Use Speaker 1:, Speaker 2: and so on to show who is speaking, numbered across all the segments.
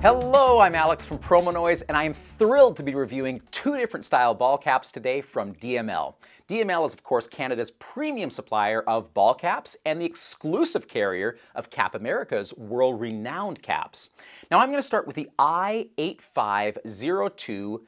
Speaker 1: Hello, I'm Alex from Promonoise, and I am thrilled to be reviewing two different style ball caps today from DML. DML is, of course, Canada's premium supplier of ball caps and the exclusive carrier of Cap America's world-renowned caps. Now, I'm going to start with the i8502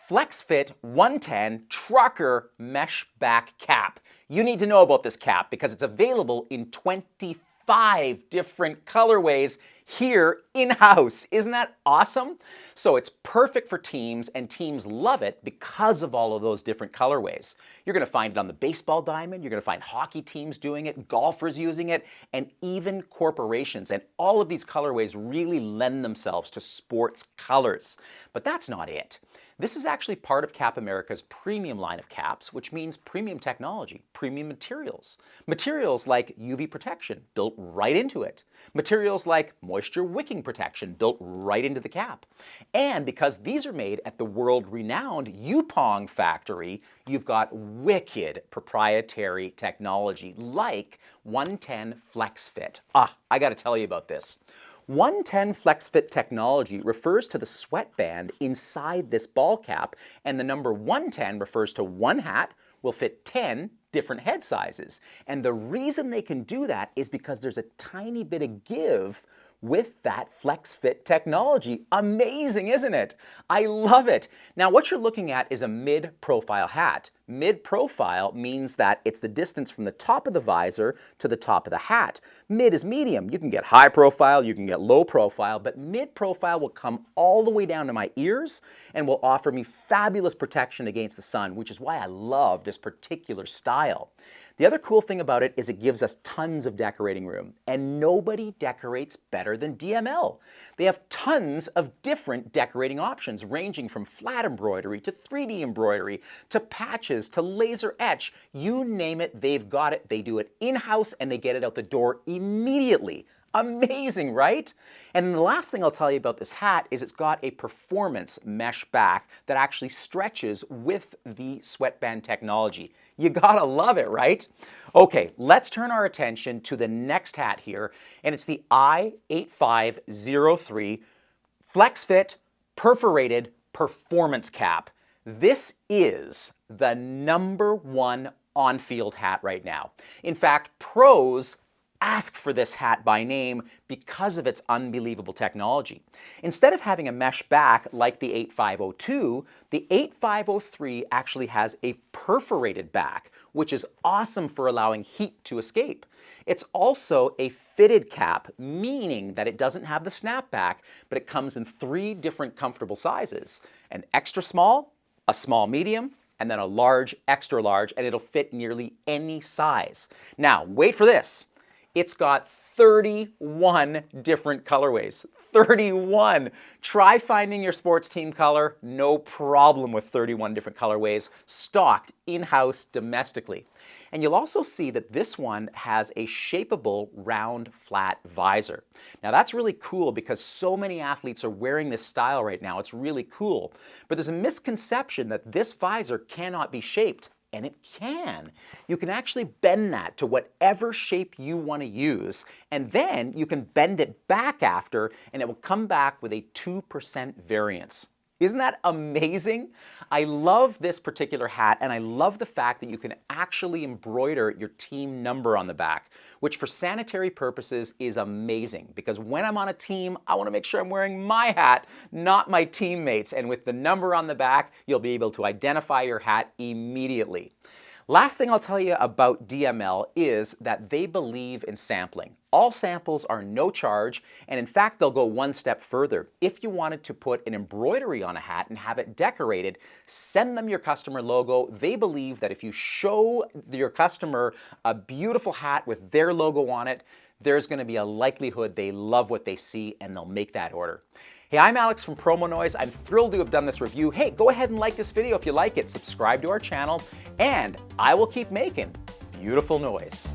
Speaker 1: Flexfit 110 Trucker Mesh Back Cap. You need to know about this cap because it's available in 25 different colorways here in-house. Isn't that awesome? So it's perfect for teams, and teams love it because of all of those different colorways. You're going to find it on the baseball diamond, you're going to find hockey teams doing it, golfers using it, and even corporations. And all of these colorways really lend themselves to sports colors. But that's not it. This is actually part of Cap America's premium line of caps, which means premium technology, premium materials. Materials like UV protection built right into it. Materials like moisture wicking protection built right into the cap. And because these are made at the world-renowned Yupong factory, you've got wicked proprietary technology like 110 FlexFit. I gotta tell you about this. 110 FlexFit technology refers to the sweatband inside this ball cap, and the number 110 refers to one hat will fit 10 different head sizes. And the reason they can do that is because there's a tiny bit of give with that FlexFit technology. Amazing, isn't it? I love it. Now, what you're looking at is a mid-profile hat. Mid-profile means that it's the distance from the top of the visor to the top of the hat. Mid is medium. You can get high profile, you can get low profile, but mid-profile will come all the way down to my ears and will offer me fabulous protection against the sun, which is why I love this particular style. The other cool thing about it is it gives us tons of decorating room, and nobody decorates better than DML. They have tons of different decorating options, ranging from flat embroidery to 3D embroidery to patches to laser etch. You name it, they've got it. They do it in-house and they get it out the door immediately. Amazing, right? And the last thing I'll tell you about this hat is it's got a performance mesh back that actually stretches with the sweatband technology. You gotta love it, right? Okay, let's turn our attention to the next hat here, and it's the i8503 Flexfit Perforated Performance Cap. This is the #1 on-field hat right now. In fact, pros ask for this hat by name because of its unbelievable technology. Instead of having a mesh back like the 8502, the 8503 actually has a perforated back, which is awesome for allowing heat to escape. It's also a fitted cap, meaning that it doesn't have the snapback, but it comes in 3 different comfortable sizes: an extra small, a small medium, and then a large, extra large, and it'll fit nearly any size. Now, wait for this. It's got 31 different colorways. 31! Try finding your sports team color, no problem with 31 different colorways, stocked in-house domestically. And you'll also see that this one has a shapeable round flat visor. Now that's really cool because so many athletes are wearing this style right now. It's really cool. But there's a misconception that this visor cannot be shaped. And it can. You can actually bend that to whatever shape you want to use, and then you can bend it back after, and it will come back with a 2% variance. Isn't that amazing? I love this particular hat, and I love the fact that you can actually embroider your team number on the back, which for sanitary purposes is amazing, because when I'm on a team, I want to make sure I'm wearing my hat, not my teammates. And with the number on the back, you'll be able to identify your hat immediately. Last thing I'll tell you about DML is that they believe in sampling. All samples are no charge, and in fact, they'll go one step further. If you wanted to put an embroidery on a hat and have it decorated, send them your customer logo. They believe that if you show your customer a beautiful hat with their logo on it, there's going to be a likelihood they love what they see and they'll make that order. Hey, I'm Alex from Promonoise. I'm thrilled to have done this review. Hey, go ahead and like this video if you like it, subscribe to our channel, and I will keep making beautiful noise.